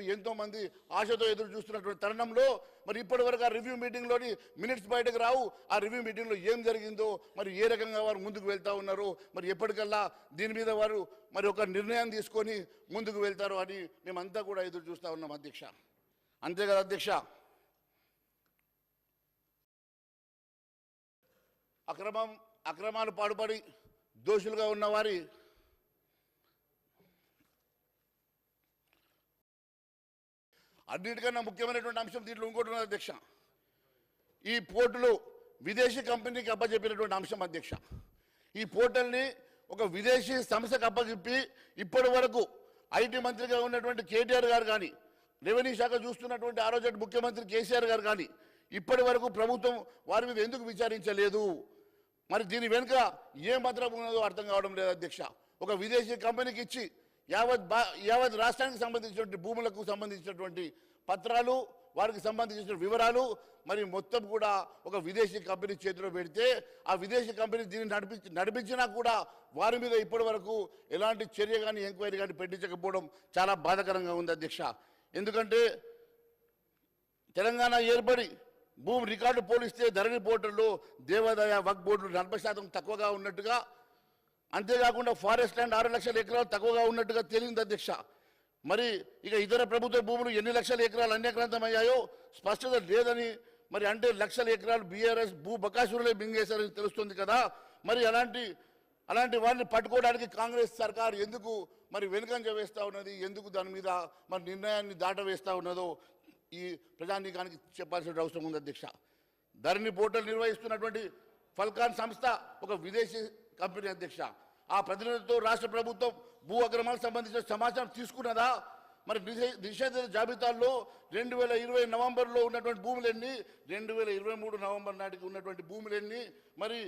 చెప్పి ఎంతోమంది ఆశతో ఎదురు చూస్తున్నటువంటి తరుణంలో మరి ఇప్పటివరకు ఆ రివ్యూ మీటింగ్లోని మినిట్స్ బయటకు రావు. ఆ రివ్యూ మీటింగ్లో ఏం జరిగిందో, మరి ఏ రకంగా వారు ముందుకు వెళ్తూ ఉన్నారు, మరి ఎప్పటికల్లా దీని మీద వారు మరి ఒక నిర్ణయం తీసుకొని ముందుకు వెళ్తారు అని మేమంతా కూడా ఎదురు చూస్తూ ఉన్నాం అధ్యక్ష. అంతే కదా అధ్యక్ష? అక్రమాలు పాడుపడి దోషులుగా ఉన్న వారి అన్నిటికన్నా ముఖ్యమైనటువంటి అంశం దీంట్లో ఇంకోటి ఉన్నది అధ్యక్ష. ఈ పోర్టులు విదేశీ కంపెనీకి అప్పచెప్పినటువంటి అంశం అధ్యక్ష. ఈ పోర్టల్ని ఒక విదేశీ సంస్థకు అప్పచెప్పి ఇప్పటి వరకు ఐటీ మంత్రిగా ఉన్నటువంటి కేటీఆర్ గారు కానీ, రెవెన్యూ శాఖ చూస్తున్నటువంటి ఆ రోజు ముఖ్యమంత్రి కేసీఆర్ గారు కానీ ఇప్పటి వరకు ప్రభుత్వం వారి మీద ఎందుకు విచారించలేదు? మరి దీని వెనుక ఏ మంత్రం ఉన్నదో అర్థం కావడం లేదు అధ్యక్ష. ఒక విదేశీ కంపెనీకి ఇచ్చి యావత్ రాష్ట్రానికి సంబంధించినటువంటి భూములకు సంబంధించినటువంటి పత్రాలు, వారికి సంబంధించిన వివరాలు మరి మొత్తం కూడా ఒక విదేశీ కంపెనీ చేతిలో పెడితే ఆ విదేశీ కంపెనీ దీన్ని నడిపించినా కూడా వారి మీద ఇప్పటి వరకు ఎలాంటి చర్య కానీ ఎంక్వైరీ కానీ పెట్టించకపోవడం చాలా బాధాకరంగా ఉంది అధ్యక్ష. ఎందుకంటే తెలంగాణ ఏర్పడి భూమి రికార్డు పోలిస్తే ధరణి పోర్టల్లో దేవాదాయ వక్ఫ్ బోర్డులు 40% తక్కువగా ఉన్నట్టుగా, అంతేకాకుండా ఫారెస్ట్ ల్యాండ్ 6 లక్షల ఎకరాలు తక్కువగా ఉన్నట్టుగా తేలింది అధ్యక్ష. మరి ఇక ఇతర ప్రభుత్వ భూములు ఎన్ని లక్షల ఎకరాలు అన్యాక్రాంతమయ్యాయో స్పష్టత లేదని, మరి అంటే లక్షల ఎకరాలు బీఆర్ఎస్ భూ బకాసురులే మింగేశారని తెలుస్తుంది కదా. మరి అలాంటి వారిని పట్టుకోవడానికి కాంగ్రెస్ సర్కార్ ఎందుకు మరి వెనుకంజ వేస్తూ ఉన్నది, ఎందుకు దాని మీద మరి నిర్ణయాన్ని దాటవేస్తూ ఉన్నదో ఈ ప్రజానీకానికి చెప్పాల్సిన అవసరం ఉంది అధ్యక్ష. ధరణి పోర్టల్ నిర్వహిస్తున్నటువంటి ఫల్కాన్ సంస్థ ఒక విదేశీ కంపెనీ అధ్యక్ష. ఆ ప్రతినిధులతో రాష్ట్ర ప్రభుత్వం భూ అక్రమాలకు సంబంధించిన సమాచారం తీసుకున్నదా? మరి నిషేధిత జాబితాల్లో 2020 నవంబర్లో ఉన్నటువంటి భూములెన్ని, 2023 నవంబర్ నాటికి ఉన్నటువంటి భూములెన్ని, మరి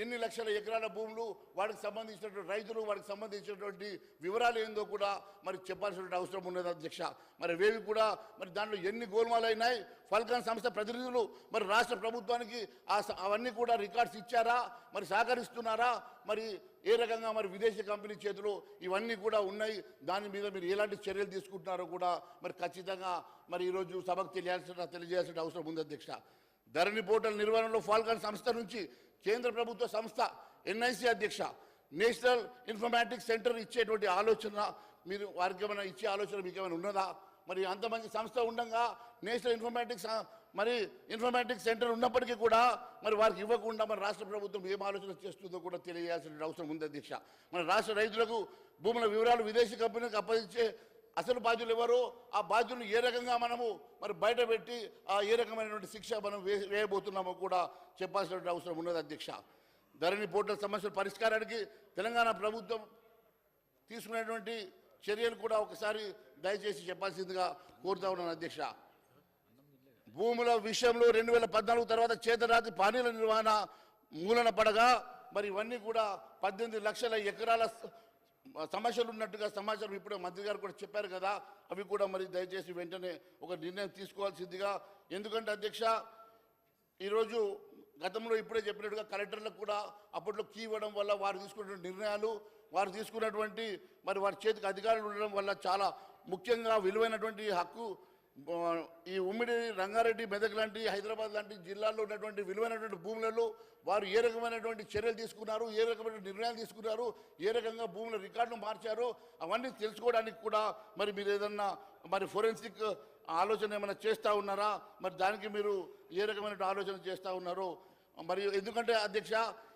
ఎన్ని లక్షల ఎకరాల భూములు, వాటికి సంబంధించినటువంటి రైతులు, వాటికి సంబంధించినటువంటి వివరాలు ఏందో కూడా మరి చెప్పాల్సిన అవసరం ఉన్నది అధ్యక్ష. మరి వేవి కూడా మరి దాంట్లో ఎన్ని గోల్మాలు అయినాయి? ఫల్కాన్ సంస్థ ప్రతినిధులు మరి రాష్ట్ర ప్రభుత్వానికి అవన్నీ కూడా రికార్డ్స్ ఇచ్చారా? మరి సహకరిస్తున్నారా? మరి ఏ రకంగా మరి విదేశీ కంపెనీ చేతిలో ఇవన్నీ కూడా ఉన్నాయి. దాని మీద మీరు ఎలాంటి చర్యలు తీసుకుంటున్నారో కూడా మరి ఖచ్చితంగా మరి ఈరోజు సభకు తెలియజేయాల్సిన అవసరం ఉంది అధ్యక్ష. ధరణి పోర్టల్ నిర్వహణలో ఫల్కాన్ సంస్థ నుంచి కేంద్ర ప్రభుత్వ సంస్థ ఎన్ఐసి అధ్యక్ష నేషనల్ ఇన్ఫర్మాటిక్స్ సెంటర్ ఇచ్చేటువంటి ఆలోచన మీరు వారికి ఏమైనా ఇచ్చే ఆలోచన మీకు ఏమైనా ఉన్నదా? మరి అంత మంచి సంస్థ ఉండగా నేషనల్ ఇన్ఫర్మాటిక్స్ సెంటర్ ఉన్నప్పటికీ కూడా మరి వారికి ఇవ్వకుండా మరి రాష్ట్ర ప్రభుత్వం ఏం ఆలోచన చేస్తుందో కూడా తెలియజేయాల్సిన అవసరం ఉంది అధ్యక్ష. మన రాష్ట్ర రైతులకు భూముల వివరాలు విదేశీ కంపెనీలకు అప్పగించే అసలు బాధ్యులు ఎవరు? ఆ బాధ్యులను ఏ రకంగా మనము మరి బయట పెట్టి ఏ రకమైనటువంటి శిక్ష మనం వేయబోతున్నామో కూడా చెప్పాల్సిన అవసరం ఉన్నది అధ్యక్ష. ధరణి పోర్టల్ సమస్యల పరిష్కారానికి తెలంగాణ ప్రభుత్వం తీసుకునేటువంటి చర్యలు కూడా ఒకసారి దయచేసి చెప్పాల్సిందిగా కోరుతా ఉన్నాను అధ్యక్ష. భూముల విషయంలో 2014 తర్వాత చేతరాతి పానీల నిర్వహణ మూలన పడగా మరి ఇవన్నీ కూడా 18 లక్షల ఎకరాల సమస్యలు ఉన్నట్టుగా సమాచారం ఇప్పుడే మంత్రి గారు కూడా చెప్పారు కదా. అవి కూడా మరి దయచేసి వెంటనే ఒక నిర్ణయం తీసుకోవాల్సిందిగా. ఎందుకంటే అధ్యక్ష ఈరోజు గతంలో ఇప్పుడే చెప్పినట్టుగా కలెక్టర్లకు కూడా అప్పట్లో కీ ఇవ్వడం వల్ల వారు తీసుకున్నటువంటి నిర్ణయాలు, వారు తీసుకున్నటువంటి మరి వారి చేతికి అధికారులు ఉండడం వల్ల చాలా ముఖ్యంగా విలువైనటువంటి హక్కు ఈ ఉమ్మడి రంగారెడ్డి, మెదక్ లాంటి, హైదరాబాద్ లాంటి జిల్లాల్లో ఉన్నటువంటి విలువైనటువంటి భూములలో వారు ఏ రకమైనటువంటి చర్యలు తీసుకున్నారు, ఏ రకమైన నిర్ణయాలు తీసుకున్నారు, ఏ రకంగా భూముల రికార్డును మార్చారో అవన్నీ తెలుసుకోవడానికి కూడా మరి మీరు ఏదన్నా మరి ఫోరెన్సిక్ ఆలోచన ఏమైనా చేస్తూ ఉన్నారా? మరి దానికి మీరు ఏ రకమైన ఆలోచన చేస్తూ ఉన్నారో మరి. ఎందుకంటే అధ్యక్ష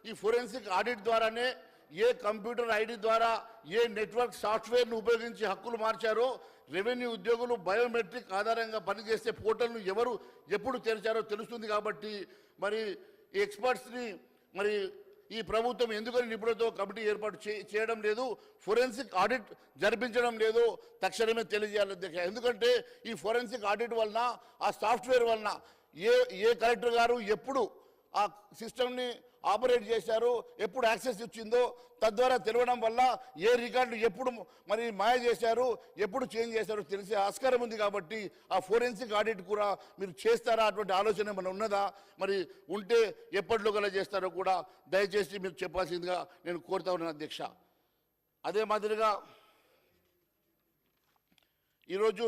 ఈ ఫోరెన్సిక్ ఆడిట్ ద్వారానే ఏ కంప్యూటర్ ఐడి ద్వారా ఏ నెట్వర్క్ సాఫ్ట్వేర్ను ఉపయోగించి హక్కులు మార్చారో, రెవెన్యూ ఉద్యోగులు బయోమెట్రిక్ ఆధారంగా పనిచేసే పోర్టల్ను ఎవరు ఎప్పుడు తెరిచారో తెలుస్తుంది. కాబట్టి మరి ఈ ఎక్స్పర్ట్స్ని మరి ఈ ప్రభుత్వం ఎందుకని నిపుణులతో కమిటీ ఏర్పాటు చేయడం లేదు, ఫోరెన్సిక్ ఆడిట్ జరిపించడం లేదు తక్షణమే తెలియజేయాలి అధ్యక్ష. ఎందుకంటే ఈ ఫోరెన్సిక్ ఆడిట్ వలన, ఆ సాఫ్ట్వేర్ వలన ఏ కలెక్టర్ గారు ఎప్పుడు ఆ సిస్టమ్ని ఆపరేట్ చేశారు, ఎప్పుడు యాక్సెస్ ఇచ్చిందో తద్వారా తెలవడం వల్ల ఏ రికార్డు ఎప్పుడు మరి మాయ చేశారు, ఎప్పుడు చేంజ్ చేశారో తెలిసే ఆస్కారం ఉంది. కాబట్టి ఆ ఫోరెన్సిక్ ఆడిట్ కూడా మీరు చేస్తారా? అటువంటి ఆలోచన ఏమైనా ఉన్నదా? మరి ఉంటే ఎప్పటిలో గల చేస్తారో కూడా దయచేసి మీరు చెప్పాల్సిందిగా నేను కోరుతా ఉన్నాను అధ్యక్ష. అదే మాదిరిగా ఈరోజు